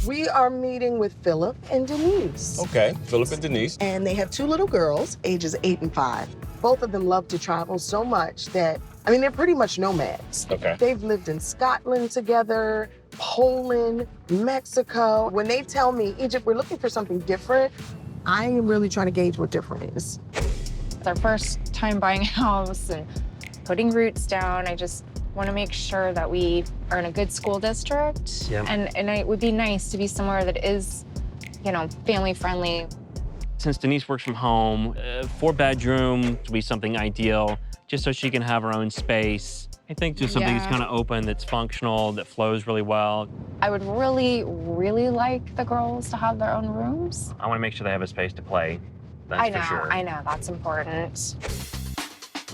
We are meeting with Phillip and Denise. Okay, Phillip and Denise. And they have 2 little girls, ages 8 and 5. Both of them love to travel so much that, I mean, they're pretty much nomads. Okay. They've lived in Scotland together, Poland, Mexico. When they tell me, Egypt, we're looking for something different, I am really trying to gauge what different is. It's our first time buying a house and putting roots down. I just want to make sure that we are in a good school district. Yep. And it would be nice to be somewhere that is, you know, family friendly. Since Denise works from home, 4-bedroom would be something ideal, just so she can have her own space. I think just something that's kind of open, that's functional, that flows really well. I would really, really like the girls to have their own rooms. I want to make sure they have a space to play. That's for sure. I know, that's important.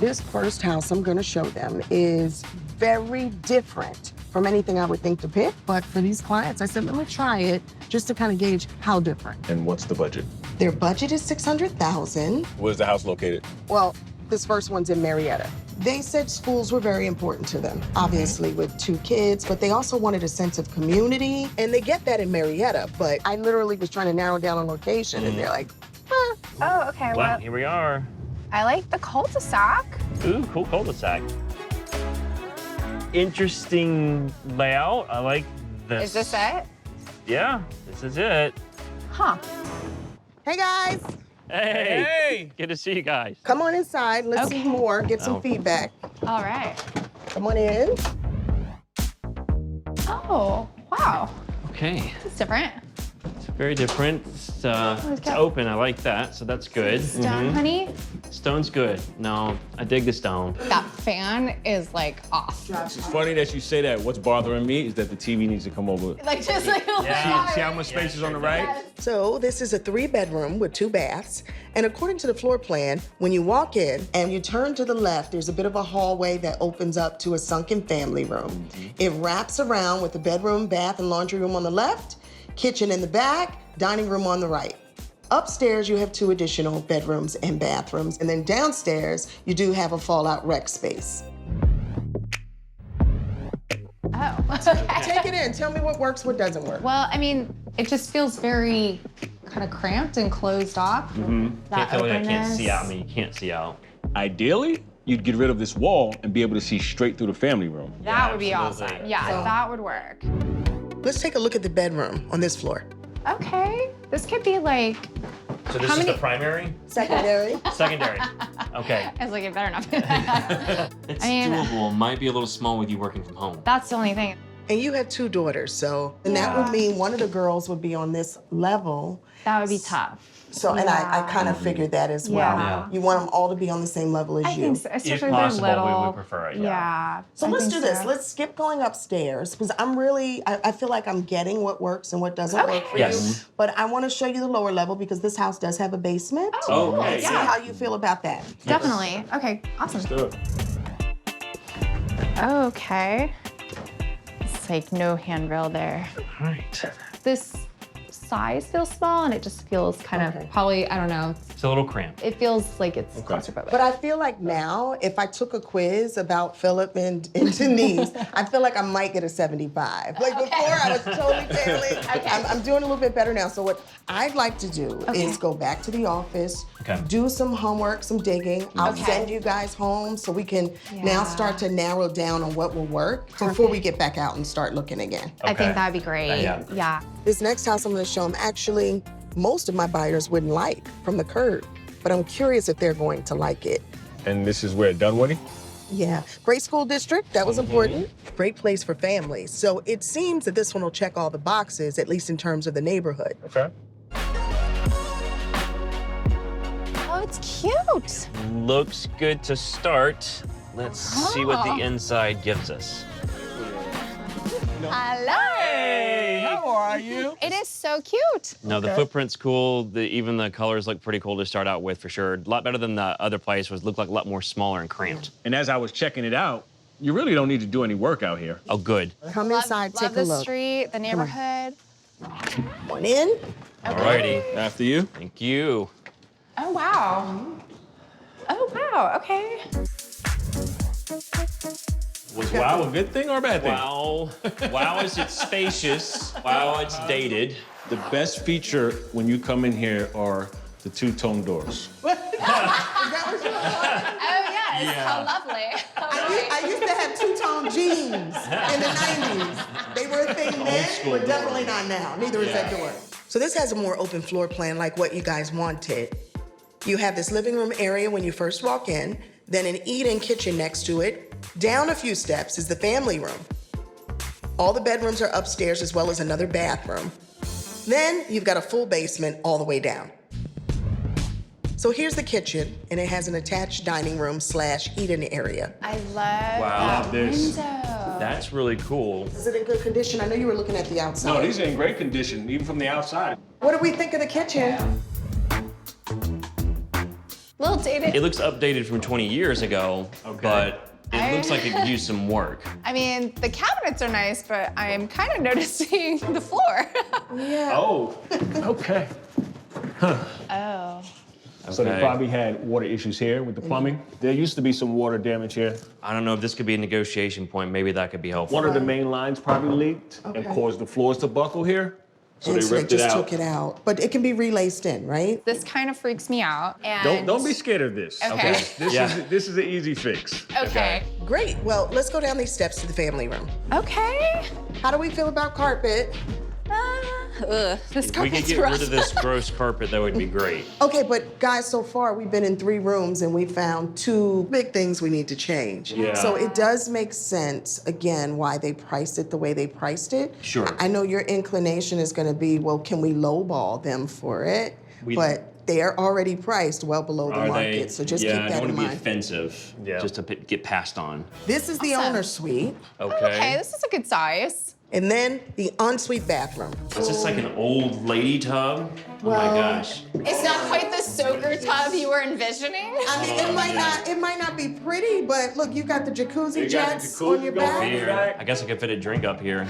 This first house I'm gonna show them is very different from anything I would think to pick. But for these clients, I said, let me try it just to kind of gauge how different. And what's the budget? Their budget is $600,000. Where's the house located? Well, this first one's in Marietta. They said schools were very important to them, obviously with 2 kids, but they also wanted a sense of community, and they get that in Marietta. But I literally was trying to narrow down a location, and they're like, huh. Oh, okay, Well, here we are. I like the cul-de-sac. Ooh, cool cul-de-sac. Interesting layout. I like this. Is this it? Yeah, this is it. Huh. Hey, guys. Hey. Hey! Good to see you guys. Come on inside. Let's see more, get some feedback. All right. Come on in. Oh, wow. Okay, It's different. it's very different. It's open, I like that, so that's good. Stone, honey. Stone's good. No, I dig the stone. That fan is like off. It's funny that you say that. What's bothering me is that the TV needs to come over. Like just like See how much space is on the right? So this is a 3-bedroom with 2 baths. And according to the floor plan, when you walk in and you turn to the left, there's a bit of a hallway that opens up to a sunken family room. It wraps around with the bedroom, bath, and laundry room on the left, kitchen in the back, dining room on the right. Upstairs, you have 2 additional bedrooms and bathrooms. And then downstairs, you do have a fallout rec space. Oh, okay. Take it in. Tell me what works, what doesn't work. Well, I mean, it just feels very kind of cramped and closed off. Can't tell you I can't see out. I mean, you can't see out. Ideally, you'd get rid of this wall and be able to see straight through the family room. That would be absolutely. awesome. Yeah, that would work. Let's take a look at the bedroom on this floor. Okay, this could be like, So this How is many- the primary? Secondary. Secondary. Okay. I was like, it better not be that. It's I mean- doable. Might be a little small with you working from home. That's the only thing. And you have 2 daughters, so, and that would mean one of the girls would be on this level. That would be tough. So, and I kind of figured that as well. Yeah. You want them all to be on the same level as I you. think so, especially If they're possible, little. we would prefer it, Yeah. So I let's think do this. so. Let's skip going upstairs because I'm really, I feel like I'm getting what works and what doesn't work for you. Yes. But I want to show you the lower level because this house does have a basement. Oh, okay. And see how you feel about that. Definitely. Okay, awesome. Do it. Okay. It's like no handrail there. All right. This size feels small and it just feels kind of probably, I don't know, It's a little cramped. it feels like it's claustrophobic. But I feel like now, if I took a quiz about Phillip and Denise, I feel like I might get a 75. Like before, I was totally failing. I'm doing a little bit better now. So what I'd like to do is go back to the office, do some homework, some digging. I'll send you guys home so we can now start to narrow down on what will work before we get back out and start looking again. I think that'd be great. Yeah. This next house I'm gonna show them, actually, most of my buyers wouldn't like from the curb, but I'm curious if they're going to like it. And this is where Dunwoody? Yeah, great school district, that was important. Great place for families. So it seems that this one will check all the boxes, at least in terms of the neighborhood. Okay. Oh, it's cute. Looks good to start. Let's see what the inside gives us. Hello. Hey! How are you? It is so cute. No, the footprint's cool. Even the colors look pretty cool to start out with, for sure. A lot better than the other place, was looked like a lot more smaller and cramped. And as I was checking it out, you really don't need to do any work out here. Oh, good. Come inside, Love take a the look. street, the neighborhood. Come on in. Alrighty. After you. Thank you. Oh, wow. Oh, wow, okay. Was wow a good thing or a bad thing? Wow is it's spacious. Wow, it's dated. The best feature when you come in here are the two-tone doors. Is that what you want? Oh, yes. How lovely. I used to have two-tone jeans in the 90s. They were a thing then, but definitely not now. Neither is that door. So this has a more open floor plan like what you guys wanted. You have this living room area when you first walk in, then an eat-in kitchen next to it. Down a few steps is the family room. All the bedrooms are upstairs as well as another bathroom. Then you've got a full basement all the way down. So here's the kitchen, and it has an attached dining room / eat-in area. I love that this. window. That's really cool. Is it in good condition? I know you were looking at the outside. No, these are in great condition, even from the outside. What do we think of the kitchen? Little dated. It looks updated from 20 years ago, but it looks like it could use some work. I mean, the cabinets are nice, but I'm kind of noticing the floor. Yeah. Oh, okay. Oh. So they Okay. probably had water issues here with the plumbing. There used to be some water damage here. I don't know if this could be a negotiation point. Maybe that could be helpful. One of the main lines probably leaked and Okay. caused the floors to buckle here. So And they so ripped they it just out. took it out. But it can be relaced in, right? This kind of freaks me out. And Don't be scared of this. Okay. This is an easy fix. Okay. Great. Well, let's go down these steps to the family room. Okay. How do we feel about carpet? This If we could carpet's get rough. rid of this gross carpet, that would be great. Okay, but guys, so far we've been in 3 rooms and we found 2 big things we need to change. Yeah. So it does make sense, again, why they priced it the way they priced it. Sure. I know your inclination is gonna be, well, can we lowball them for it? We- But they are already priced well below the Are market, they? so just yeah, keep I that don't in want to be mind. offensive. Yeah. Just to get passed on. This is the Awesome. owner's suite, Okay, this is a good size. and then the ensuite bathroom. Is this like an old lady tub? Oh my Well- gosh. It's not quite the soaker tub you were envisioning. I mean, it might not be pretty, but look, you got the jacuzzi You got the jets jacuzzi on your going back. here. I guess I could fit a drink up here.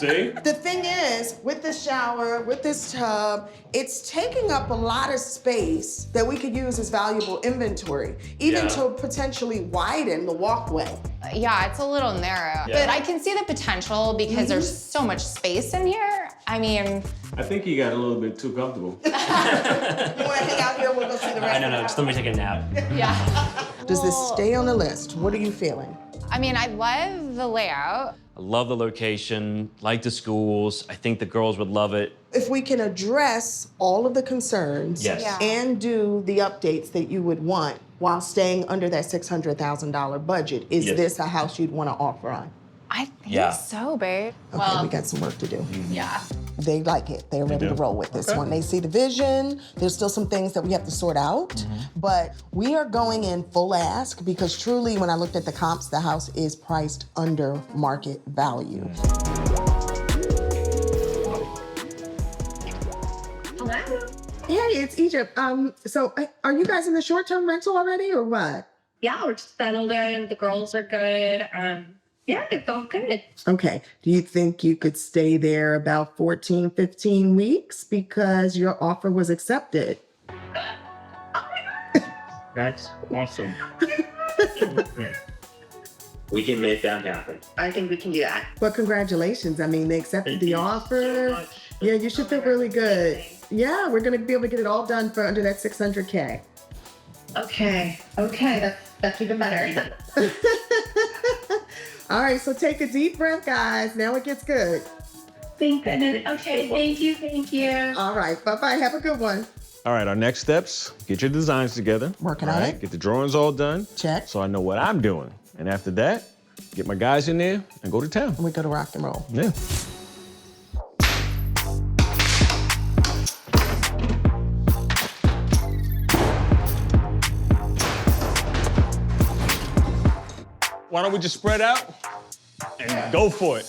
See? The thing is, with the shower, with this tub, it's taking up a lot of space that we could use as valuable inventory, even Yeah. to potentially widen the walkway. Yeah, it's a little narrow. Yeah. But I can see the potential because there's so much space in here. I mean, I think he got a little bit too comfortable. You wanna hang out here? We'll go see the rest I don't of know, the just let me take a nap. yeah. Does this stay on the list? What are you feeling? I mean, I love the layout. I love the location, like the schools. I think the girls would love it. If we can address all of the concerns Yes. Yeah. and do the updates that you would want while staying under that $600,000 budget, is Yes. this a house you'd want to offer on? I think Yeah. so, babe. Okay, we got some work to do. Yeah. They like it. They're ready to do? roll with this Okay. one. They see the vision. There's still some things that we have to sort out, but we are going in full ask because truly, when I looked at the comps, the house is priced under market value. Hello. Hey, it's Egypt. So are you guys in the short-term rental already or what? Yeah, we're settled in. The girls are good. Yeah, it's all good. Okay. Do you think you could stay there about 14, 15 weeks because your offer was accepted? That's awesome. We can make that happen. I think we can do that. But congratulations. I mean, they accepted the offer. much. Yeah, you should feel really good. Yeah, we're gonna be able to get it all done for under that 600K. Okay. That's even better. All right, so take a deep breath, guys. Now it gets good. Thank goodness. Okay, thank you. All right, bye-bye. Have a good one. All right, our next steps, get your designs together. Working all on right, it. Get the drawings all done. Check. So I know what I'm doing. And after that, get my guys in there and go to town. We go to rock and roll. Yeah. Why don't we just spread out and go for it?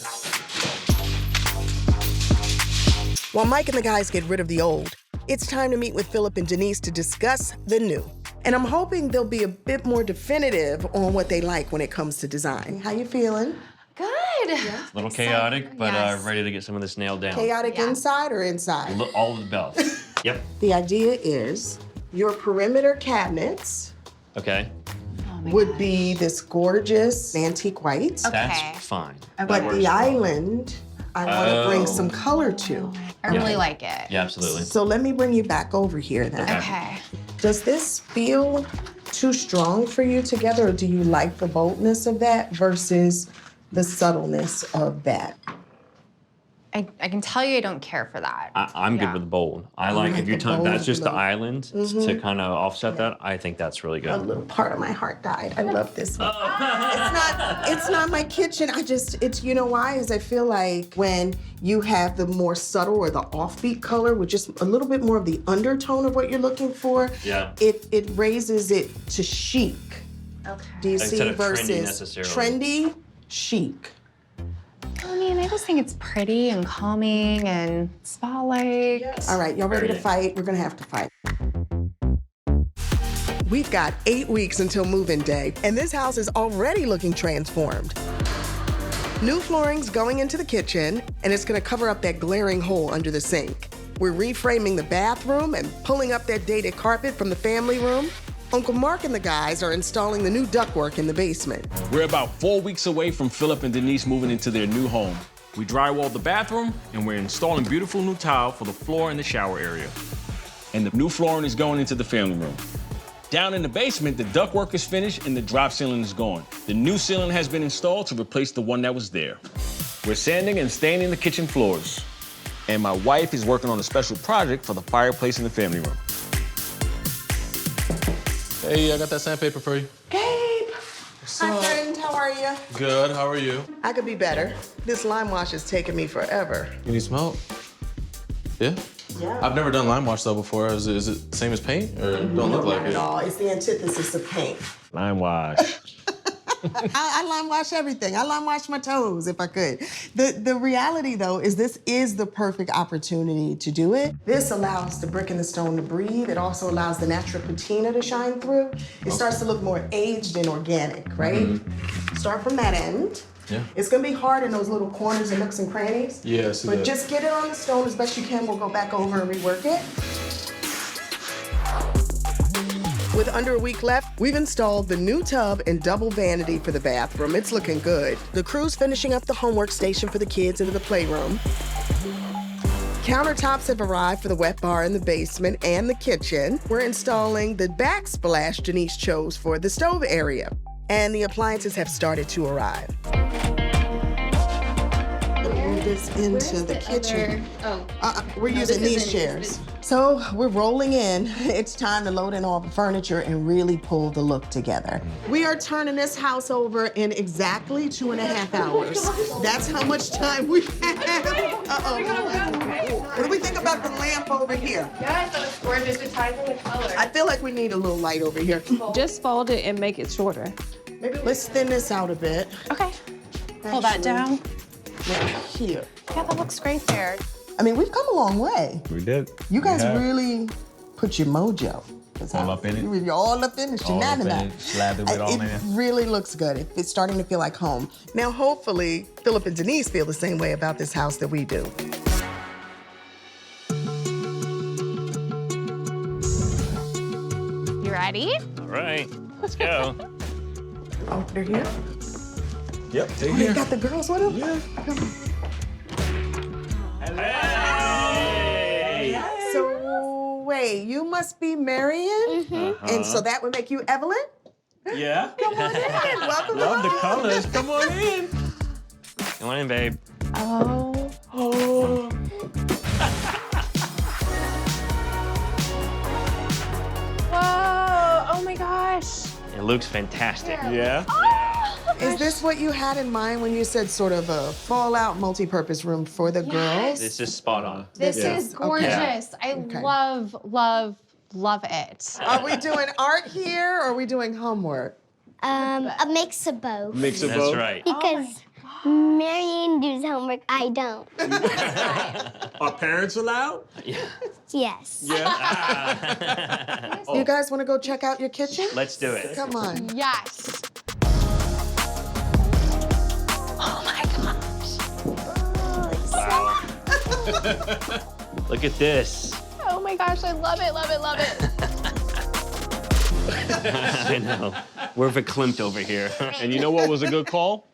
While Mike and the guys get rid of the old, it's time to meet with Phillip and Denise to discuss the new. And I'm hoping they'll be a bit more definitive on what they like when it comes to design. How you feeling? Good. A little chaotic, but Yes. ready to get some of this nailed down. Chaotic Yeah. inside or inside? All of the bells. Yep. The idea is your perimeter cabinets Okay. would be this gorgeous antique white. Okay. That's fine. Okay. But the island, I want to bring some color to. I really like it. Yeah, absolutely. So let me bring you back over here then. Okay. Does this feel too strong for you together, or do you like the boldness of that versus the subtleness of that? I can tell you I don't care for that. I'm good with the bold. I like if you're the bold that's just the look. island to kind of offset that. I think that's really A good. little part of my heart died. I love this one. It's not my kitchen. It's you know why? Is I feel like when you have the more subtle or the offbeat color with just a little bit more of the undertone of what you're looking for, Yeah. it raises it to chic. Okay. Do you Instead see of trendy versus necessarily. trendy, chic? I mean, I just think it's pretty and calming and spa-like. All right, y'all ready to Very fight? We're gonna have to fight. We've got 8 weeks until move-in day, and this house is already looking transformed. New flooring's going into the kitchen, and it's gonna cover up that glaring hole under the sink. We're reframing the bathroom and pulling up that dated carpet from the family room. Uncle Mark and the guys are installing the new ductwork in the basement. We're about 4 weeks away from Phillip and Denise moving into their new home. We drywalled the bathroom, and we're installing beautiful new tile for the floor in the shower area. And the new flooring is going into the family room. Down in the basement, the ductwork is finished and the drop ceiling is gone. The new ceiling has been installed to replace the one that was there. We're sanding and staining the kitchen floors. And my wife is working on a special project for the fireplace in the family room. Hey, I got that sandpaper for you. Gabe! Hi, up? friend. How are you? Good, how are you? I could be better. This lime wash is taking me forever. You need some help? Yeah? Yeah. I've never done lime wash though before. Is it the same as paint or don't look like Not it? at all. It's the antithesis of paint. Lime wash. I lime wash everything. I lime wash my toes if I could. The reality though is this is the perfect opportunity to do it. This allows the brick and the stone to breathe. It also allows the natural patina to shine through. It starts to look more aged and organic, right? Start from that end. Yeah. It's gonna be hard in those little corners and nooks and crannies. Yeah, I see But that. just get it on the stone as best you can. We'll go back over and rework it. With under a week left, we've installed the new tub and double vanity for the bathroom. It's looking good. The crew's finishing up the homework station for the kids into the playroom. Countertops have arrived for the wet bar in the basement and the kitchen. We're installing the backsplash Denise chose for the stove area. And the appliances have started to arrive. Move this into the kitchen. We're using these chairs. So we're rolling in. It's time to load in all the furniture and really pull the look together. We are turning this house over in exactly 2.5 hours. That's how much time we have. What do we think about the lamp over here? Yeah, I thought it was gorgeous. It ties in with color. I feel like we need a little light over here. Just fold it and make it shorter. Maybe let's thin this out a bit. Okay. Pull that down. Right here. Yeah, that looks great there. I mean, we've come a long way. We did. You guys really put your mojo. All up in it? You're all up in it. All up in Shenanigans. it, slathered with all in It it. really looks good. It's starting to feel like home. Now, hopefully, Phillip and Denise feel the same way about this house that we do. You ready? All right, let's go. Oh, they're here? Yep, take Oh, they got the girls with them? Yeah. Hey! So, wait, you must be Marion? And so that would make you Evelyn? Yeah. Come on in. Welcome Love to the colors. Come on in. Come on in, babe. Oh. Whoa! Oh my gosh! It looks fantastic. Yeah. Is this what you had in mind when you said sort of a fallout multi-purpose room for the girls? This is spot on. This Yeah. is gorgeous. I Okay. love, love, love it. Are we doing art here or are we doing homework? A mix of both. Mix of That's both. right. Because Marion does homework, I don't. Are parents allowed? Yes. Yeah. You guys want to go check out your kitchen? Let's do it. Come on. Yes. Look at this. Oh my gosh, I love it, love it, love it. I know. We're verklempt over here. And you know what was a good call?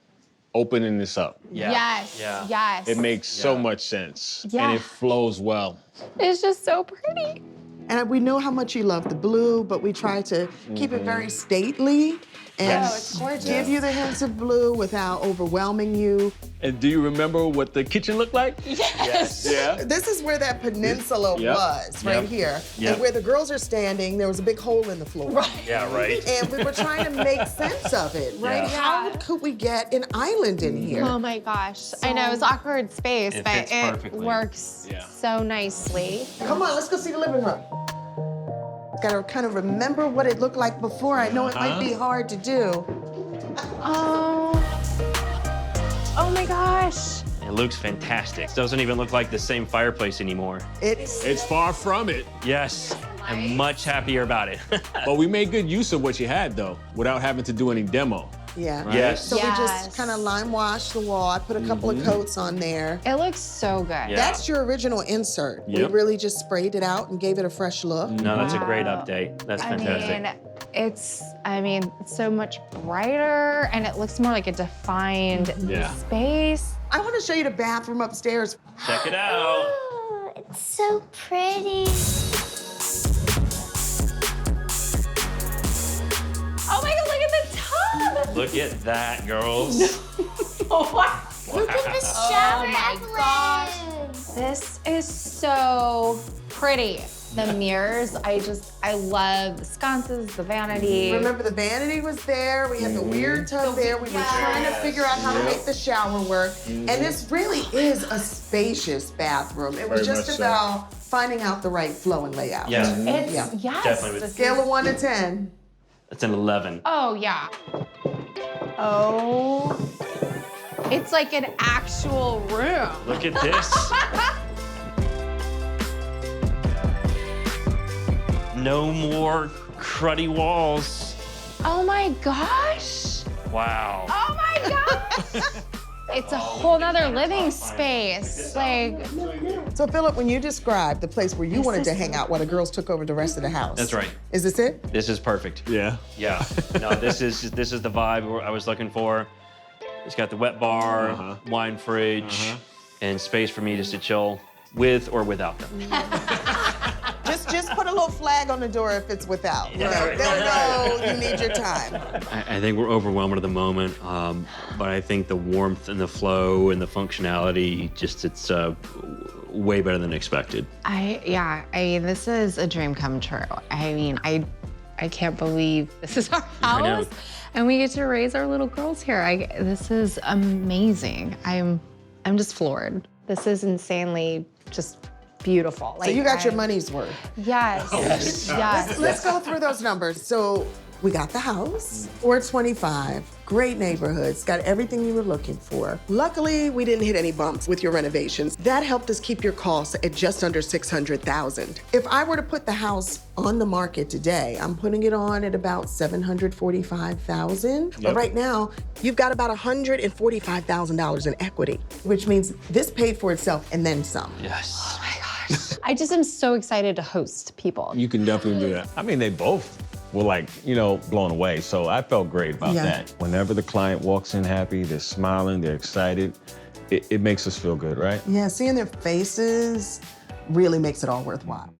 Opening this up. Yes. Yeah. Yes. It makes so much sense. Yeah. And it flows well. It's just so pretty. And we know how much you love the blue, but we try to keep it very stately and it's gorgeous. give you the hints of blue without overwhelming you. And do you remember what the kitchen looked like? Yes. Yeah. This is where that peninsula Yep. was, right here. Yep. And where the girls are standing, there was a big hole in the floor. Yeah, right. And we were trying to make sense of it, right? Yeah. How could we get an island in here? Oh my gosh. I know it's awkward space, It but fits it perfectly. works so nicely. Come on, let's go see the living room. Gotta kind of remember what it looked like before. I know it might be hard to do. Oh. Oh my gosh. It looks fantastic. Doesn't even look like the same fireplace anymore. It's far from it. Yes, I'm much happier about it. But we made good use of what you had, though, without having to do any demo. Yeah. Yes. So we just Yes. kind of lime washed the wall. I put a couple of coats on there. It looks so good. Yeah. That's your original insert. Yep. We really just sprayed it out and gave it a fresh look. No, that's a great Wow. update. That's I fantastic. mean, it's so much brighter and it looks more like a defined Yeah. space. I want to show you the bathroom upstairs. Check it out. Oh, it's so pretty. Oh my God, look at the tub. Look at that, girls. Look at the shower gosh. head. This is so pretty. The mirrors, I love the sconces, the vanity. Remember, the vanity was there. We had the weird tub there. We were trying to figure out how to make the shower work. And this really is a spacious bathroom. It was Very just much so. about finding out the right flow and layout. Yeah. It's, Yeah. yes. Definitely. this Scale is- of 1 to 10. That's an 11. Oh, yeah. Oh. It's like an actual room. Look at this. No more cruddy walls. Oh my gosh. Wow. Oh my gosh. It's a whole nother living space. Like, So, Philip, when you described the place where you wanted to hang out while the girls took over the rest of the house. That's right. Is this it? This is perfect. Yeah. Yeah. No, this is the vibe I was looking for. It's got the wet bar, wine fridge, and space for me just to chill with or without them. Just put a little flag on the door if it's without. You know, Yeah. they'll know you need your time. I think we're overwhelmed at the moment, but I think the warmth and the flow and the functionality, it's way better than expected. I mean, this is a dream come true. I mean, I can't believe this is our I know. house and we get to raise our little girls here. This is amazing. I'm just floored. This is insanely just beautiful. So you got your money's worth. Yes. Yes. Let's go through those numbers. So we got the house, 425, great neighborhoods, got everything you were looking for. Luckily, we didn't hit any bumps with your renovations. That helped us keep your costs at just under $600,000. If I were to put the house on the market today, I'm putting it on at about $745,000. But right now, you've got about $145,000 in equity, which means this paid for itself and then some. Yes. I just am so excited to host people. You can definitely do that. I mean, they both were like, blown away. So I felt great about Yeah. that. Whenever the client walks in happy, they're smiling, they're excited, it makes us feel good, right? Yeah, seeing their faces really makes it all worthwhile.